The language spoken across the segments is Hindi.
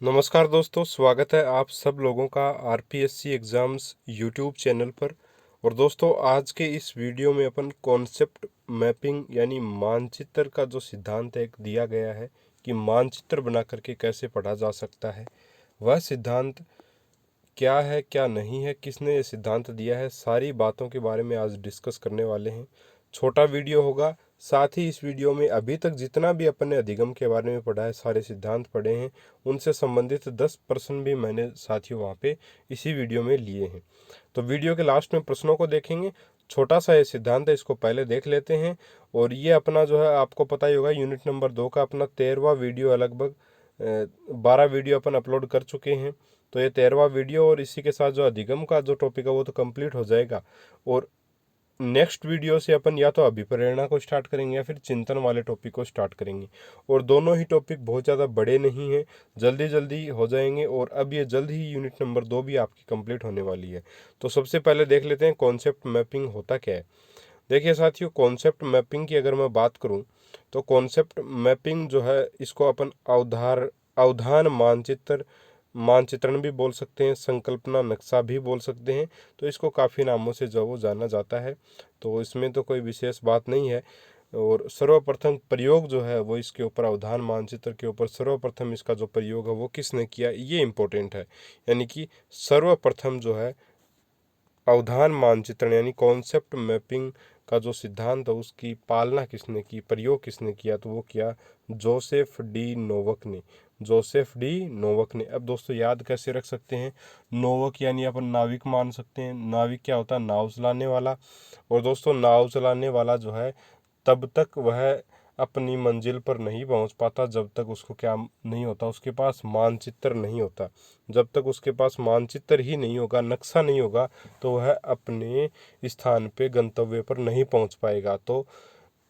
नमस्कार दोस्तों, स्वागत है आप सब लोगों का आरपीएससी एग्ज़ाम्स यूट्यूब चैनल पर। और दोस्तों, आज के इस वीडियो में अपन कॉन्सेप्ट मैपिंग यानी मानचित्र का जो सिद्धांत एक दिया गया है कि मानचित्र बना करके कैसे पढ़ा जा सकता है, वह सिद्धांत क्या है क्या नहीं है, किसने ये सिद्धांत दिया है, सारी बातों के बारे में आज डिस्कस करने वाले हैं। छोटा वीडियो होगा। साथ ही इस वीडियो में अभी तक जितना भी अपन ने अधिगम के बारे में पढ़ा है, सारे सिद्धांत पढ़े हैं, उनसे संबंधित 10% भी मैंने साथियों वहाँ पे इसी वीडियो में लिए हैं। तो वीडियो के लास्ट में प्रश्नों को देखेंगे। छोटा सा ये सिद्धांत है, इसको पहले देख लेते हैं। और ये अपना जो है आपको पता ही होगा, यूनिट नंबर 2 का अपना 13वां वीडियो है। लगभग 12 वीडियो अपन अपलोड कर चुके हैं। तो ये 13वां वीडियो और इसी के साथ जो अधिगम का जो टॉपिक है वो तो कंप्लीट हो जाएगा। और नेक्स्ट वीडियो से अपन या तो अभिप्रेरणा को स्टार्ट करेंगे या फिर चिंतन वाले टॉपिक को स्टार्ट करेंगे। और दोनों ही टॉपिक बहुत ज़्यादा बड़े नहीं हैं, जल्दी जल्दी हो जाएंगे। और अब ये जल्द ही यूनिट नंबर 2 भी आपकी कंप्लीट होने वाली है। तो सबसे पहले देख लेते हैं कॉन्सेप्ट मैपिंग होता क्या है। देखिए साथियों, कॉन्सेप्ट मैपिंग की अगर मैं बात करूं तो कॉन्सेप्ट मैपिंग जो है, इसको अपन अवधान मानचित्र, मानचित्रण भी बोल सकते हैं, संकल्पना नक्शा भी बोल सकते हैं। तो इसको काफ़ी नामों से जो वो जाना जाता है, तो इसमें तो कोई विशेष बात नहीं है। और सर्वप्रथम प्रयोग जो है वो इसके ऊपर, अवधान मानचित्र के ऊपर सर्वप्रथम इसका जो प्रयोग है वो किसने किया, ये इम्पोर्टेंट है। यानी कि सर्वप्रथम जो है अवधान मानचित्रण यानी कॉन्सेप्ट मैपिंग का जो सिद्धांत है उसकी पालना किसने की, प्रयोग किसने किया, तो वो किया जोसेफ डी नोवक ने। जोसेफ डी नोवक ने। अब दोस्तों याद कैसे रख सकते हैं, नोवक यानी अपन नाविक मान सकते हैं। नाविक क्या होता है, नाव चलाने वाला। और दोस्तों नाव चलाने वाला जो है, तब तक वह अपनी मंजिल पर नहीं पहुंच पाता जब तक उसको क्या नहीं होता, उसके पास मानचित्र नहीं होता। जब तक उसके पास मानचित्र ही नहीं होगा, नक्शा नहीं होगा, तो वह अपने स्थान पे, गंतव्य पर नहीं पहुंच पाएगा। तो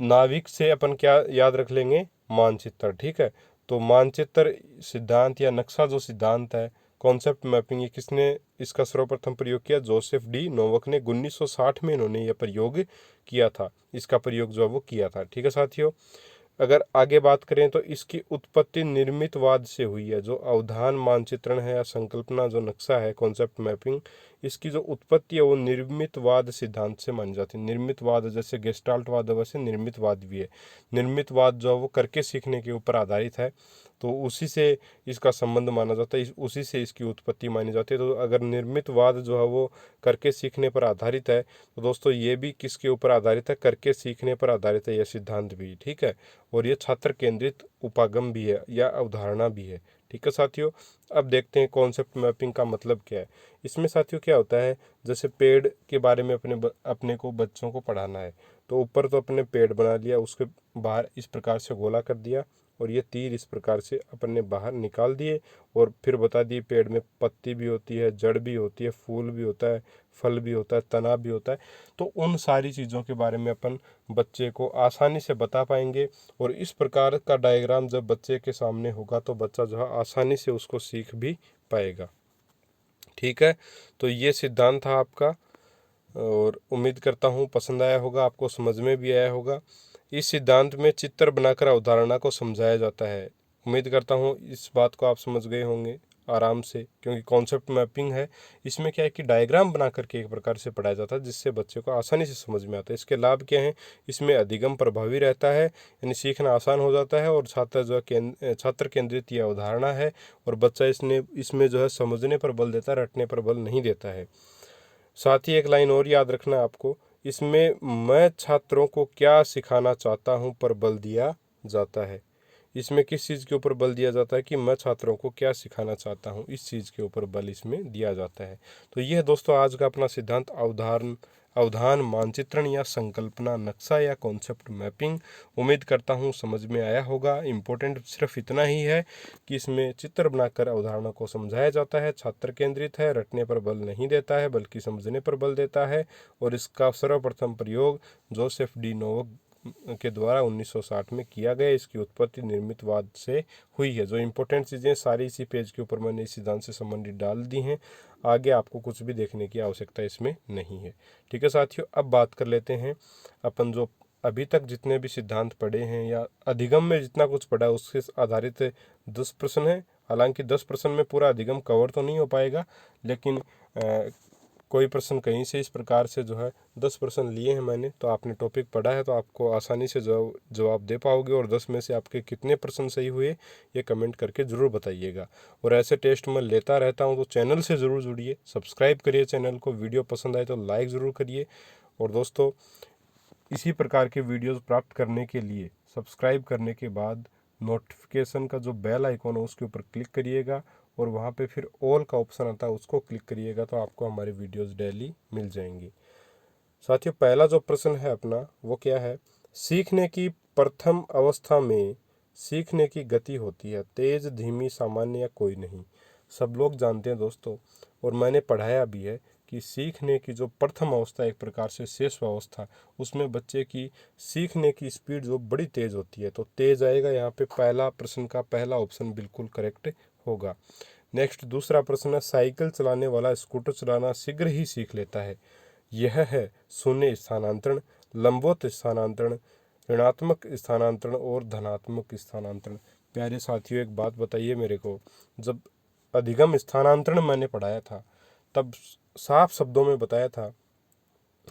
नाविक से अपन क्या याद रख लेंगे, मानचित्र। ठीक है। तो मानचित्र सिद्धांत या नक्शा जो सिद्धांत है, कॉन्सेप्ट मैपिंग, ये किसने इसका सर्वप्रथम प्रयोग किया, जोसेफ डी नोवक ने। 1960 में इन्होंने यह प्रयोग किया था, इसका प्रयोग जो है वो किया था। ठीक है साथियों। अगर आगे बात करें तो इसकी उत्पत्ति निर्मितवाद से हुई है। जो अवधान मानचित्रण है या संकल्पना जो नक्शा है, कॉन्सेप्ट मैपिंग, इसकी जो उत्पत्ति है वो निर्मितवाद सिद्धांत से मानी जाती है। निर्मितवाद जैसे गेस्टाल्टवाद है, वैसे निर्मितवाद भी है। निर्मितवाद जो है वो करके सीखने के ऊपर आधारित है, तो उसी से इसका संबंध माना जाता है, उसी से इसकी उत्पत्ति मानी जाती है। तो अगर निर्मितवाद जो है वो करके सीखने पर आधारित है, तो दोस्तों ये भी किसके ऊपर आधारित है, करके सीखने पर आधारित है यह सिद्धांत भी। ठीक है। और ये छात्र केंद्रित उपागम भी है या अवधारणा भी है। ठीक है साथियों। अब देखते हैं कॉन्सेप्ट मैपिंग का मतलब क्या है। इसमें साथियों क्या होता है, जैसे पेड़ के बारे में अपने को बच्चों को पढ़ाना है, तो ऊपर तो अपने पेड़ बना लिया, उसके बाहर इस प्रकार से गोला कर दिया, और ये तीर इस प्रकार से अपन ने बाहर निकाल दिए। और फिर बता दिए पेड़ में पत्ती भी होती है, जड़ भी होती है, फूल भी होता है, फल भी होता है, तना भी होता है। तो उन सारी चीज़ों के बारे में अपन बच्चे को आसानी से बता पाएंगे। और इस प्रकार का डायग्राम जब बच्चे के सामने होगा तो बच्चा जो है आसानी से उसको सीख भी पाएगा। ठीक है। तो ये सिद्धांत था आपका, और उम्मीद करता हूँ पसंद आया होगा, आपको समझ में भी आया होगा। इस सिद्धांत में चित्र बनाकर अवधारणा को समझाया जाता है। उम्मीद करता हूँ इस बात को आप समझ गए होंगे आराम से, क्योंकि कॉन्सेप्ट मैपिंग है, इसमें क्या है कि डायग्राम बना करके एक प्रकार से पढ़ाया जाता है, जिससे बच्चे को आसानी से समझ में आता है। इसके लाभ क्या हैं, इसमें अधिगम प्रभावी रहता है, यानी सीखना आसान हो जाता है। और छात्र जो है छात्र केंद्रित ये अवधारणा है, और बच्चा इसमें जो है समझने पर बल देता है, रटने पर बल नहीं देता है। साथ ही एक लाइन और याद रखना आपको, इसमें मैं छात्रों को क्या सिखाना चाहता हूं पर बल दिया जाता है। इसमें किस चीज़ के ऊपर बल दिया जाता है कि मैं छात्रों को क्या सिखाना चाहता हूं, इस चीज़ के ऊपर बल इसमें दिया जाता है। तो यह दोस्तों आज का अपना सिद्धांत अवधान मानचित्रण या संकल्पना नक्शा या कॉन्सेप्ट मैपिंग। उम्मीद करता हूँ समझ में आया होगा। इम्पोर्टेंट सिर्फ इतना ही है कि इसमें चित्र बनाकर अवधारणा को समझाया जाता है, छात्र केंद्रित है, रटने पर बल नहीं देता है बल्कि समझने पर बल देता है। और इसका सर्वप्रथम प्रयोग जोसेफ डी नोवक के द्वारा 1960 में किया गया। इसकी उत्पत्ति निर्मितवाद से हुई है। जो इंपॉर्टेंट चीज़ें सारी इसी पेज के ऊपर मैंने इस सिद्धांत से संबंधित डाल दी हैं। आगे आपको कुछ भी देखने की आवश्यकता इसमें नहीं है। ठीक है साथियों। अब बात कर लेते हैं अपन जो अभी तक जितने भी सिद्धांत पढ़े हैं या अधिगम में जितना कुछ पढ़ा उसके आधारित 10 प्रश्न है। हालांकि 10 प्रश्न में पूरा अधिगम कवर तो नहीं हो पाएगा, लेकिन कोई प्रश्न कहीं से इस प्रकार से जो है 10 प्रश्न लिए हैं मैंने, तो आपने टॉपिक पढ़ा है तो आपको आसानी से जवाब दे पाओगे। और 10 में से आपके कितने प्रश्न सही हुए ये कमेंट करके ज़रूर बताइएगा। और ऐसे टेस्ट मैं लेता रहता हूँ, तो चैनल से ज़रूर जुड़िए, सब्सक्राइब करिए चैनल को, वीडियो पसंद आए तो लाइक ज़रूर करिए। और दोस्तों, इसी प्रकार के वीडियोस प्राप्त करने के लिए सब्सक्राइब करने के बाद नोटिफिकेशन का जो बेल आइकॉन है उसके ऊपर क्लिक करिएगा, और वहाँ पे फिर ऑल का ऑप्शन आता है उसको क्लिक करिएगा, तो आपको हमारे वीडियोस डेली मिल जाएंगी। साथियों, पहला जो प्रश्न है अपना वो क्या है? सीखने की प्रथम अवस्था में सीखने की गति होती है तेज, धीमी, सामान्य या कोई नहीं। सब लोग जानते हैं दोस्तों, और मैंने पढ़ाया भी है कि सीखने की जो प्रथम अवस्था एक प्रकार से शेष अवस्था, उसमें बच्चे की सीखने की स्पीड जो बड़ी तेज होती है, तो तेज आएगा यहाँ पे। पहला प्रश्न का पहला ऑप्शन बिल्कुल करेक्ट होगा। नेक्स्ट दूसरा प्रश्न है, साइकिल चलाने वाला स्कूटर चलाना शीघ्र ही सीख लेता है। यह है शून्य स्थानांतरण, लंबवत स्थानांतरण, ऋणात्मक स्थानांतरण और धनात्मक स्थानांतरण। प्यारे साथियों, एक बात बताइए मेरे को, जब अधिगम स्थानांतरण मैंने पढ़ाया था तब साफ शब्दों में बताया था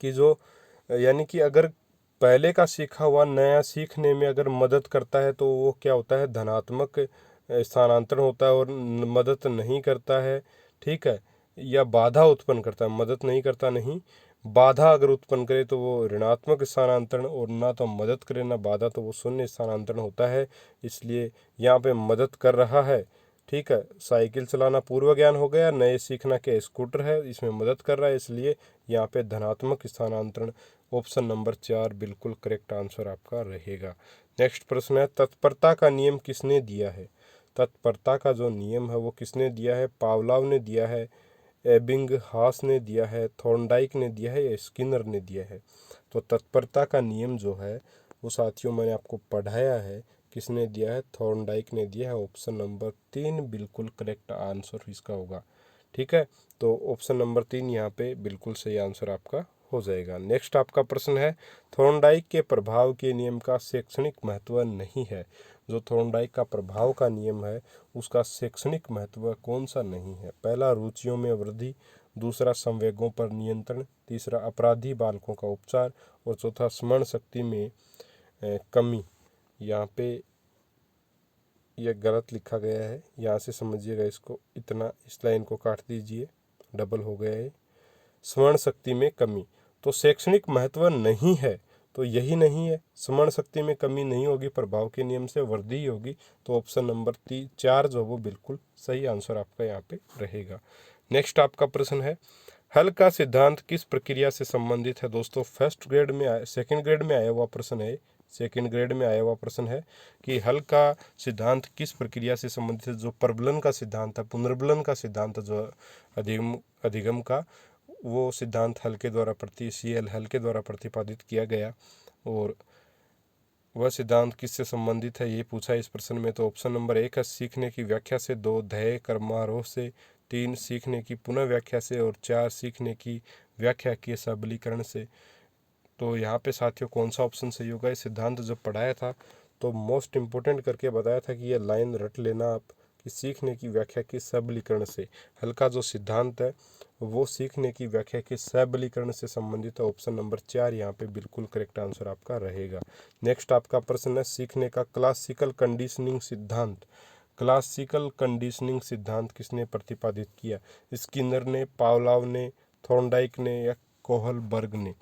कि जो यानी कि अगर पहले का सीखा हुआ नया सीखने में अगर मदद करता है तो वो क्या होता है? धनात्मक स्थानांतरण होता है। और मदद नहीं करता है, ठीक है, या बाधा उत्पन्न करता है, मदद नहीं करता नहीं, बाधा अगर उत्पन्न करे तो वो ऋणात्मक स्थानांतरण, और ना तो मदद करे ना बाधा, तो वो शून्य स्थानांतरण होता है। इसलिए यहाँ पे मदद कर रहा है, ठीक है। साइकिल चलाना पूर्व ज्ञान हो गया, नए सीखना के स्कूटर है, इसमें मदद कर रहा है, इसलिए यहाँ पे धनात्मक स्थानांतरण ऑप्शन नंबर 4 बिल्कुल करेक्ट आंसर आपका रहेगा। नेक्स्ट प्रश्न है, तत्परता का नियम किसने दिया है? तत्परता का जो नियम है वो किसने दिया है? पावलोव ने दिया है, एबिंगहास ने दिया है, थॉर्नडाइक ने दिया है, या स्किनर ने दिया है? तो तत्परता का नियम जो है वो साथियों मैंने आपको पढ़ाया है। किसने दिया है? थॉर्नडाइक ने दिया है। ऑप्शन नंबर 3 बिल्कुल करेक्ट आंसर इसका होगा, ठीक है। तो ऑप्शन नंबर 3 यहाँ पे बिल्कुल सही आंसर आपका हो जाएगा। नेक्स्ट आपका प्रश्न है, थॉर्नडाइक के प्रभाव के नियम का शैक्षणिक महत्व नहीं है। जो थॉर्नडाइक का प्रभाव का नियम है उसका शैक्षणिक महत्व कौन सा नहीं है? पहला, रुचियों में वृद्धि, दूसरा, संवेगों पर नियंत्रण, तीसरा, अपराधी बालकों का उपचार, और चौथा, स्मरण शक्ति में कमी। यहाँ पे यह गलत लिखा गया है, यहाँ से समझिएगा इसको, इतना इस लाइन को काट दीजिए, डबल हो गया है। स्मरण शक्ति में कमी, तो शैक्षणिक महत्व नहीं है, तो यही नहीं है। स्मरण शक्ति में कमी नहीं होगी, प्रभाव के नियम से वृद्धि ही होगी, तो ऑप्शन नंबर 4 जो वो बिल्कुल सही आंसर आपका यहाँ पे रहेगा। नेक्स्ट आपका प्रश्न है, हल का सिद्धांत किस प्रक्रिया से संबंधित है? दोस्तों, फर्स्ट ग्रेड में सेकंड ग्रेड में आया हुआ प्रश्न है, सेकंड ग्रेड में आया हुआ प्रश्न है कि हल का सिद्धांत किस प्रक्रिया से संबंधित है? जो प्रबलन का सिद्धांत है, पुनर्बलन का सिद्धांत जो अधिगम का, वो सिद्धांत हल के द्वारा CL हल के द्वारा प्रतिपादित किया गया। और वह सिद्धांत किससे संबंधित है ये पूछा इस प्रश्न में। तो ऑप्शन नंबर 1 है, सीखने की व्याख्या से, 2 ध्येय कर्मारोह से, 3 सीखने की पुनः व्याख्या से, और 4 सीखने की व्याख्या के सबलीकरण से। तो यहाँ पे साथियों कौन सा ऑप्शन सही होगा? इस सिद्धांत जब पढ़ाया था तो मोस्ट इम्पोर्टेंट करके बताया था कि ये लाइन रट लेना आप, कि सीखने की व्याख्या के सबलीकरण से। हल का जो सिद्धांत है वो सीखने की व्याख्या के सबलीकरण से संबंधित है। ऑप्शन नंबर 4 यहाँ पे बिल्कुल करेक्ट आंसर आपका रहेगा। नेक्स्ट आपका प्रश्न है, सीखने का क्लासिकल कंडीशनिंग सिद्धांत। क्लासिकल कंडीशनिंग सिद्धांत किसने प्रतिपादित किया? स्किनर ने, पावलोव ने, थॉर्नडाइक ने, या कोहलबर्ग ने?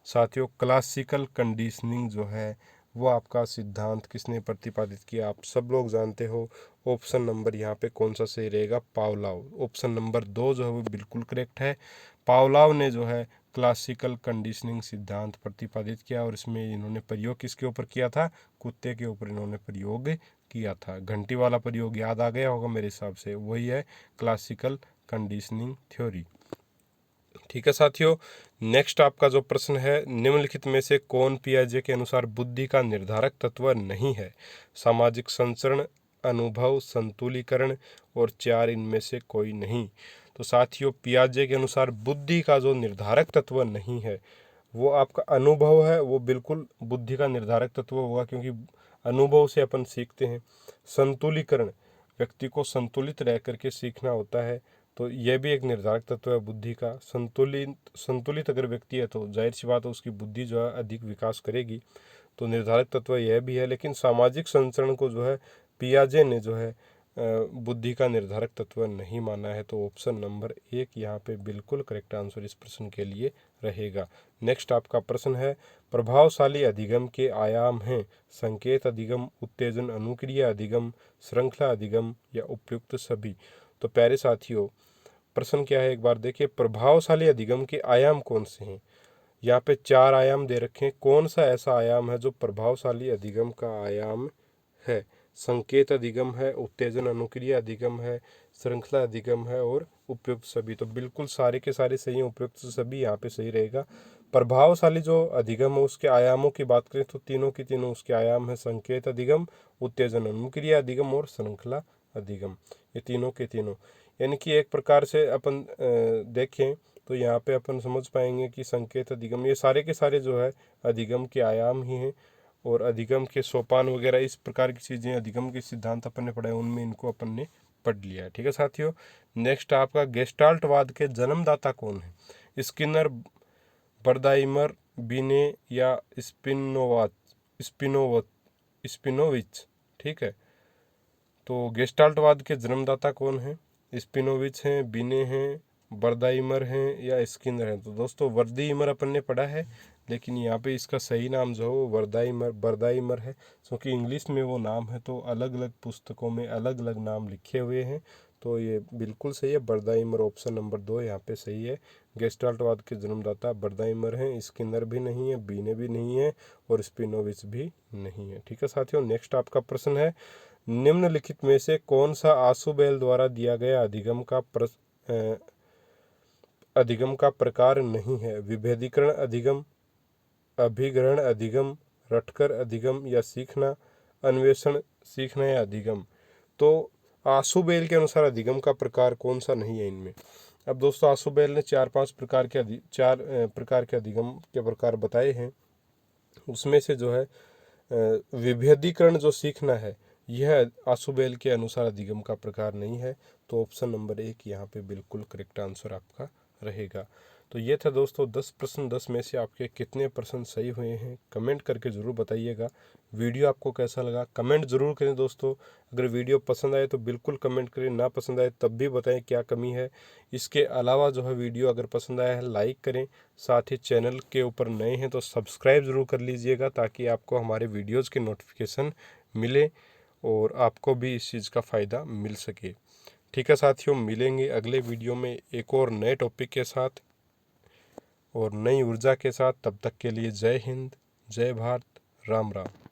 साथियों, क्लासिकल कंडीशनिंग जो है वो आपका सिद्धांत किसने प्रतिपादित किया? आप सब लोग जानते हो। ऑप्शन नंबर यहाँ पे कौन सा सही रहेगा? पावलोव। ऑप्शन नंबर 2 जो है वो बिल्कुल करेक्ट है। पावलोव ने जो है क्लासिकल कंडीशनिंग सिद्धांत प्रतिपादित किया, और इसमें इन्होंने प्रयोग किसके ऊपर किया था? कुत्ते के ऊपर इन्होंने प्रयोग किया था। घंटी वाला प्रयोग याद आ गया होगा मेरे हिसाब से, वही है क्लासिकल कंडीशनिंग थ्योरी, ठीक है साथियों। नेक्स्ट आपका जो प्रश्न है, निम्नलिखित में से कौन पियाजे के अनुसार बुद्धि का निर्धारक तत्व नहीं है? सामाजिक संचरण, अनुभव, संतुलीकरण, और 4 इनमें से कोई नहीं। तो साथियों, पियाजे के अनुसार बुद्धि का जो निर्धारक तत्व नहीं है वो आपका अनुभव है, वो बिल्कुल बुद्धि का निर्धारक तत्व होगा, क्योंकि अनुभव से अपन सीखते हैं। संतुलीकरण, व्यक्ति को संतुलित रह करके सीखना होता है, तो यह भी एक निर्धारक तत्व है बुद्धि का। संतुलित अगर व्यक्ति है तो जाहिर सी बात है उसकी बुद्धि जो है अधिक विकास करेगी, तो निर्धारक तत्व यह भी है। लेकिन सामाजिक संचरण को जो है पियाजे ने जो है बुद्धि का निर्धारक तत्व नहीं माना है, तो ऑप्शन नंबर 1 यहाँ पे बिल्कुल करेक्ट आंसर इस प्रश्न के लिए रहेगा। नेक्स्ट आपका प्रश्न है, प्रभावशाली अधिगम के आयाम हैं संकेत अधिगम, उत्तेजन अनुक्रिया अधिगम, श्रृंखला अधिगम या उपयुक्त सभी। तो प्यारे साथियों, प्रश्न क्या है एक बार देखिए, प्रभावशाली अधिगम के आयाम कौन से हैं। यहाँ पे 4 आयाम दे रखे हैं, कौन सा ऐसा आयाम है जो प्रभावशाली अधिगम का आयाम है। संकेत अधिगम है, उत्तेजन अनुक्रिया अधिगम है, श्रृंखला अधिगम है और उपयुक्त सभी। तो बिल्कुल सारे के सारे सही हैं, उपयुक्त सभी यहाँ पे सही रहेगा। प्रभावशाली जो अधिगम है उसके आयामों की बात करें तो तीनों की तीनों उसके आयाम है, संकेत अधिगम, उत्तेजन अनुक्रिया अधिगम और श्रृंखला अधिगम, ये तीनों के तीनों। यानी कि एक प्रकार से अपन देखें तो यहाँ पे अपन समझ पाएंगे कि संकेत अधिगम, ये सारे के सारे जो है अधिगम के आयाम ही हैं, और अधिगम के सोपान वगैरह इस प्रकार की चीज़ें अधिगम के सिद्धांत अपन ने पढ़े, उनमें इनको अपन ने पढ़ लिया है। ठीक है साथियों, नेक्स्ट आपका गेस्टाल्टवाद के जन्मदाता कौन है। स्किनर, बर्दाइमर, बिने या स्पिनोविच। ठीक है, तो गेस्टाल्टवाद के जन्मदाता कौन है। स्पिनोविच हैं, बिने हैं, बर्दाइमर हैं या स्किनर हैं। तो दोस्तों वर्दीमर अपन ने पढ़ा है, लेकिन यहाँ पे इसका सही नाम जो है वो बर्दाइमर है, क्योंकि इंग्लिश में वो नाम है तो अलग अलग पुस्तकों में अलग अलग नाम लिखे हुए हैं। तो ये बिल्कुल सही है, बर्दाइमर ऑप्शन नंबर 2 यहाँ पे सही है। गेस्टाल्टवाद के जन्मदाता बर्दाइमर हैं, स्किनर भी नहीं है, बीने भी नहीं है और स्पिनोविच भी नहीं है। ठीक है साथियों, नेक्स्ट आपका प्रश्न है, निम्नलिखित में से कौन सा आशुबेल द्वारा दिया गया अधिगम का प्रकार नहीं है। विभेदीकरण अधिगम, अभिग्रहण अधिगम, रटकर अधिगम या सीखना, अन्वेषण सीखना या अधिगम। तो आशुबेल के अनुसार अधिगम का प्रकार कौन सा नहीं है इनमें। अब दोस्तों आशुबेल ने 4 प्रकार के अधिगम के प्रकार बताए हैं, उसमें से जो है विभेदीकरण जो सीखना है यह आशुबेल के अनुसार अधिगम का प्रकार नहीं है, तो ऑप्शन नंबर 1 यहाँ पे बिल्कुल करेक्ट आंसर आपका रहेगा। तो ये था दोस्तों 10 प्रश्न, 10 में से आपके कितने प्रश्न सही हुए हैं कमेंट करके ज़रूर बताइएगा। वीडियो आपको कैसा लगा कमेंट ज़रूर करें दोस्तों। अगर वीडियो पसंद आए तो बिल्कुल कमेंट करें, ना पसंद आए तब भी बताएं क्या कमी है। इसके अलावा जो है वीडियो अगर पसंद आया है लाइक करें, साथ ही चैनल के ऊपर नए हैं तो सब्सक्राइब ज़रूर कर लीजिएगा, ताकि आपको हमारे वीडियोज़ की नोटिफिकेशन मिले और आपको भी इस चीज़ का फ़ायदा मिल सके। ठीक है साथियों, मिलेंगे अगले वीडियो में एक और नए टॉपिक के साथ और नई ऊर्जा के साथ। तब तक के लिए जय हिंद, जय भारत, राम राम।